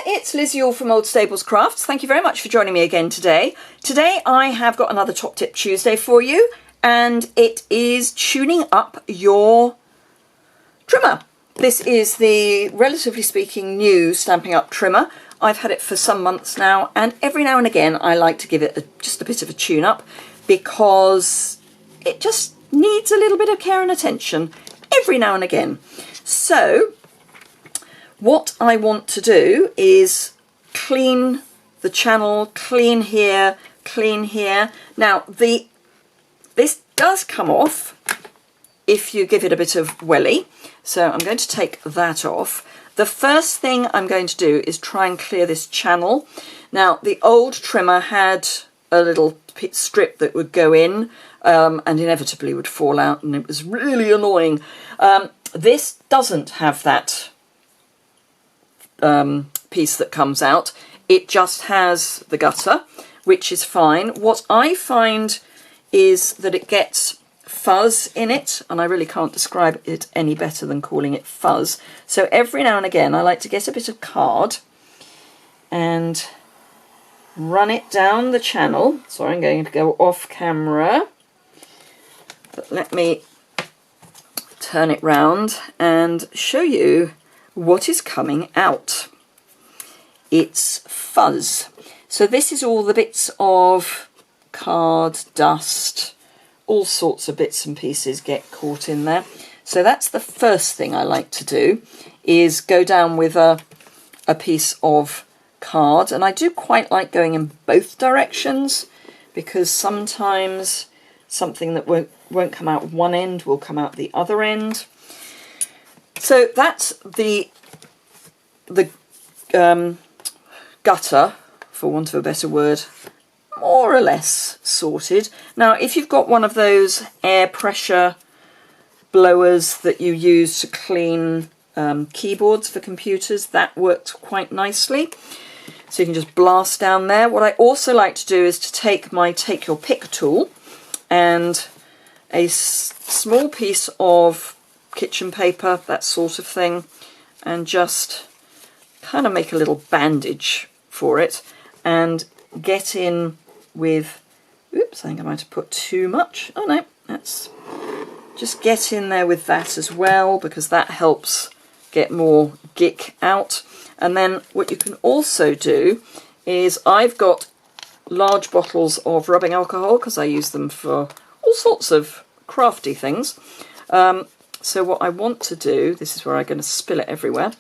it's Liz Yuille from Old Stables Crafts. Thank you very much for joining me again today. Today I have got another Top Tip Tuesday for you, and it is tuning up your trimmer. This is the, relatively speaking, new Stampin' Up trimmer. I've had it for some months now, and every now and again I like to give it just a bit of a tune-up because it just needs a little bit of care and attention every now and again. So what I want to do is clean the channel, clean here, clean here. Now this does come off if you give it a bit of welly, so I'm going to take that off. The first thing I'm going to do is try and clear this channel. Now the old trimmer had a little strip that would go in and inevitably would fall out, and it was really annoying. This doesn't have that piece that comes out. It just has the gutter, which is fine. What I find is that it gets fuzz in it, and I really can't describe it any better than calling it fuzz. So every now and again I like to get a bit of card and run it down the channel. Sorry, I'm going to go off camera, but let me turn it round and show you what is coming out. It's fuzz. So this is all the bits of card, dust, all sorts of bits and pieces get caught in there. So that's the first thing I like to do, is go down with a piece of card. And I do quite like going in both directions, because sometimes something that won't come out one end will come out the other end. So that's the gutter, for want of a better word, more or less sorted. Now if you've got one of those air pressure blowers that you use to clean keyboards for computers, that works quite nicely. So you can just blast down there. What I also like to do is to take my Take Your Pick tool and a small piece of kitchen paper, that sort of thing, and just kind of make a little bandage for it and get in with, oops, I think I might have put too much. Oh no, that's, just get in there with that as well, because that helps get more gick out. And then what you can also do is, I've got large bottles of rubbing alcohol because I use them for all sorts of crafty things. So what I want to do, this is where I'm going to spill it everywhere,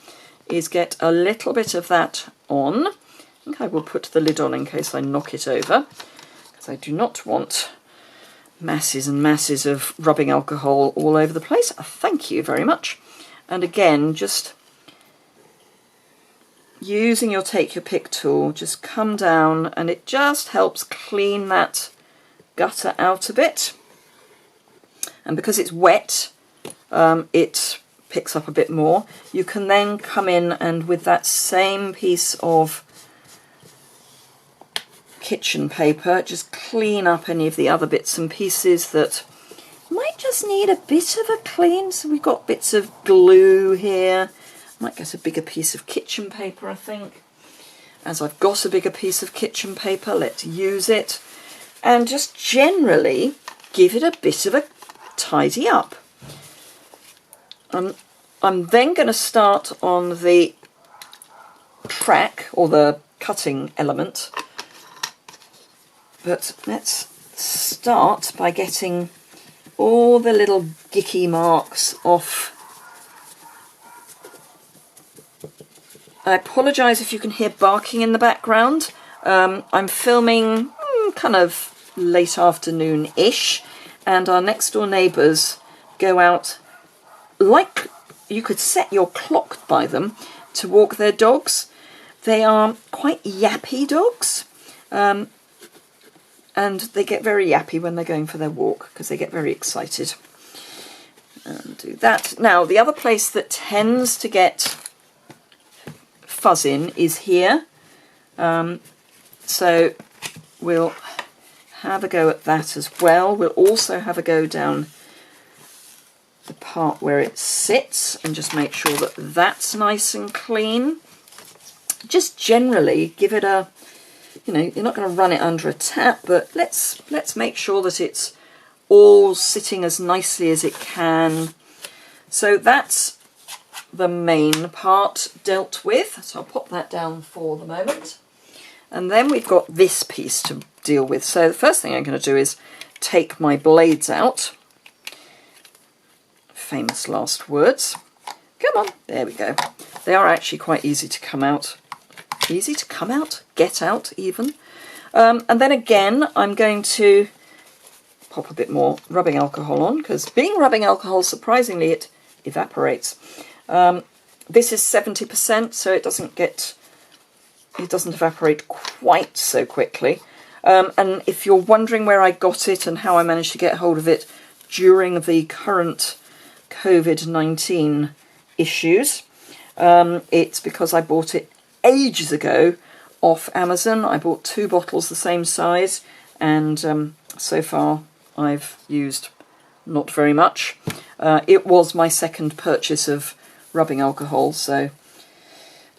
is get a little bit of that on. I think I will put the lid on in case I knock it over, because I do not want masses and masses of rubbing alcohol all over the place. Thank you very much. And again, just using your Take Your Pick tool, just come down, and it just helps clean that gutter out a bit. And because it's wet, it picks up a bit more. You can then come in and with that same piece of kitchen paper, just clean up any of the other bits and pieces that might just need a bit of a clean. So we've got bits of glue here. Might get a bigger piece of kitchen paper, I think. As I've got a bigger piece of kitchen paper, let's use it. And just generally give it a bit of a tidy up. I'm then going to start on the track, or the cutting element. But let's start by getting all the little gicky marks off. I apologise if you can hear barking in the background. I'm filming kind of late afternoon-ish, and our next door neighbours go out, like you could set your clock by them, to walk their dogs. They are quite yappy dogs, and they get very yappy when they're going for their walk because they get very excited. And do that. Now the other place that tends to get fuzz in is here, so we'll have a go at that as well. We'll also have a go down the part where it sits and just make sure that that's nice and clean. just generally give it a, you know, you're not going to run it under a tap, but let's make sure that it's all sitting as nicely as it can. So that's the main part dealt with. So I'll pop that down for the moment. And then we've got this piece to deal with. So the first thing I'm going to do is take my blades out. Famous last words. Come on, there we go. They are actually quite easy to come out. Easy to come out? Get out, even. And then again, I'm going to pop a bit more rubbing alcohol on, because being rubbing alcohol, surprisingly, it evaporates. This is 70%, so it doesn't evaporate quite so quickly. And if you're wondering where I got it and how I managed to get hold of it during the current COVID-19 issues, it's because I bought it ages ago off Amazon. I bought 2 bottles the same size, and so far I've used not very much. It was my second purchase of rubbing alcohol, so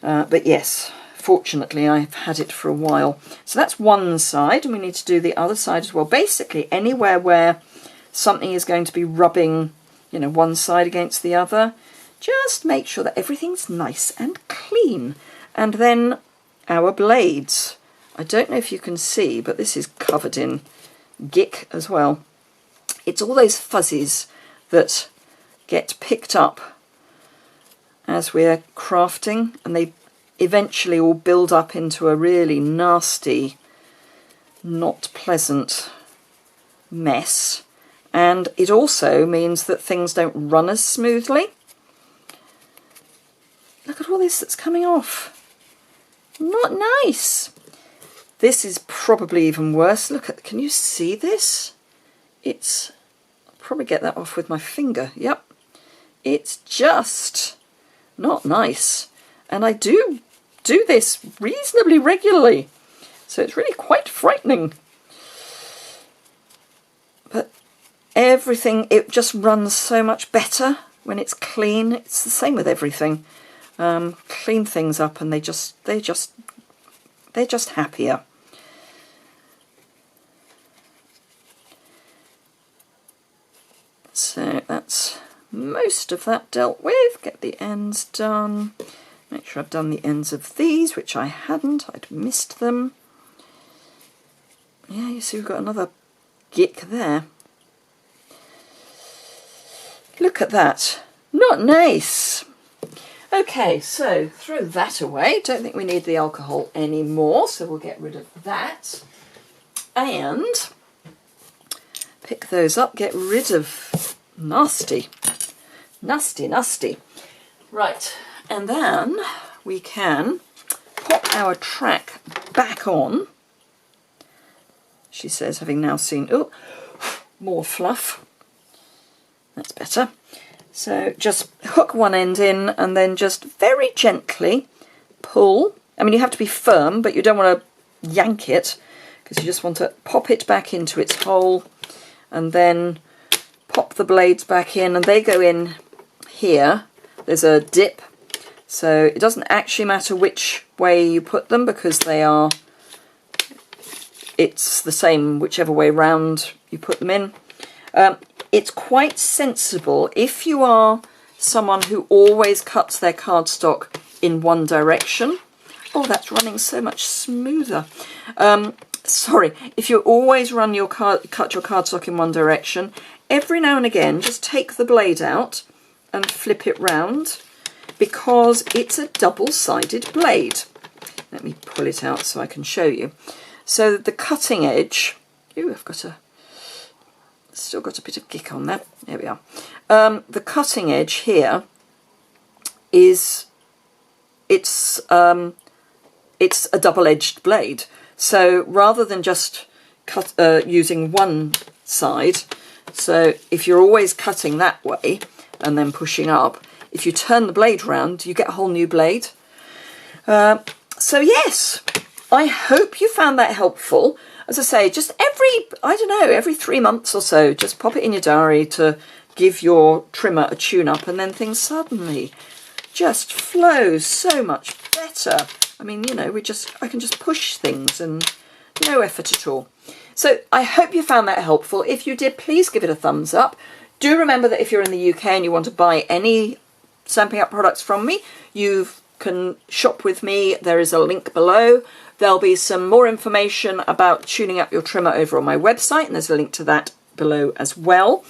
but yes, fortunately I've had it for a while. So that's one side, and we need to do the other side as well. Basically anywhere where something is going to be rubbing, you know, one side against the other, just make sure that everything's nice and clean. And then our blades, I don't know if you can see, but this is covered in gick as well. It's all those fuzzies that get picked up as we're crafting, and they eventually all build up into a really nasty, not pleasant mess. And it also means that things don't run as smoothly. Look at all this that's coming off. Not nice. This is probably even worse. Look at, can you see this? I'll probably get that off with my finger. Yep. It's just not nice. And I do this reasonably regularly, so it's really quite frightening. But everything, it just runs so much better when it's clean. It's the same with everything. Clean things up and they're just happier. So that's most of that dealt with. Get the ends done. Make sure I've done the ends of these, which I hadn't. I'd missed them. Yeah, you see we've got another gick there. Look at that. Not nice. Okay, so throw that away. Don't think we need the alcohol anymore, so we'll get rid of that. And pick those up, get rid of nasty. Right, and then we can pop our track back on. She says, having now seen, oh, more fluff. That's better. So just hook one end in and then just very gently pull. I mean, you have to be firm, but you don't want to yank it, because you just want to pop it back into its hole and then pop the blades back in, and they go in here. There's a dip, so it doesn't actually matter which way you put them, because it's the same whichever way round you put them in. It's quite sensible if you are someone who always cuts their cardstock in one direction. Oh, that's running so much smoother. Sorry, if you always cut your cardstock in one direction, every now and again just take the blade out and flip it round, because it's a double-sided blade. Let me pull it out so I can show you. So the cutting edge, ooh, still got a bit of gick on that. There we are. The cutting edge here it's a double-edged blade. So rather than just using one side, so if you're always cutting that way and then pushing up, if you turn the blade round, you get a whole new blade. So yes, I hope you found that helpful. As I say, just every 3 months or so, just pop it in your diary to give your trimmer a tune-up, and then things suddenly just flow so much better. I mean, you know, I can just push things and no effort at all. So I hope you found that helpful. If you did, please give it a thumbs up. Do remember that if you're in the UK and you want to buy any Stampin' Up products from me, you can shop with me. There is a link below. There'll be some more information about tuning up your trimmer over on my website, and there's a link to that below as well.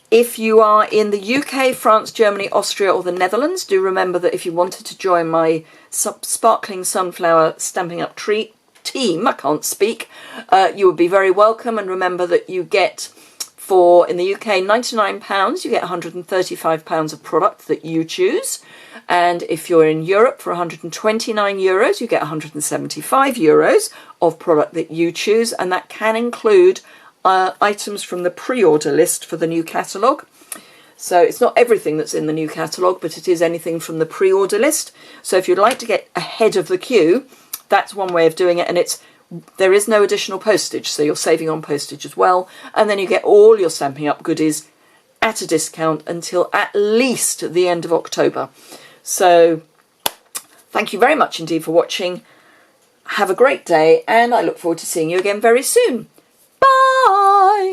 If you are in the UK, France, Germany, Austria or the Netherlands, do remember that if you wanted to join my Sparkling Sunflower Stampin' Up team, I can't speak, you would be very welcome. And remember that you get, in the UK, £99, you get £135 of product that you choose. And if you're in Europe, for €129, you get €175 of product that you choose. And that can include items from the pre-order list for the new catalogue. So it's not everything that's in the new catalogue, but it is anything from the pre-order list. So if you'd like to get ahead of the queue, that's one way of doing it. And there is no additional postage, so you're saving on postage as well. And then you get all your Stampin' Up goodies at a discount until at least the end of October. So thank you very much indeed for watching. Have a great day, and I look forward to seeing you again very soon. Bye!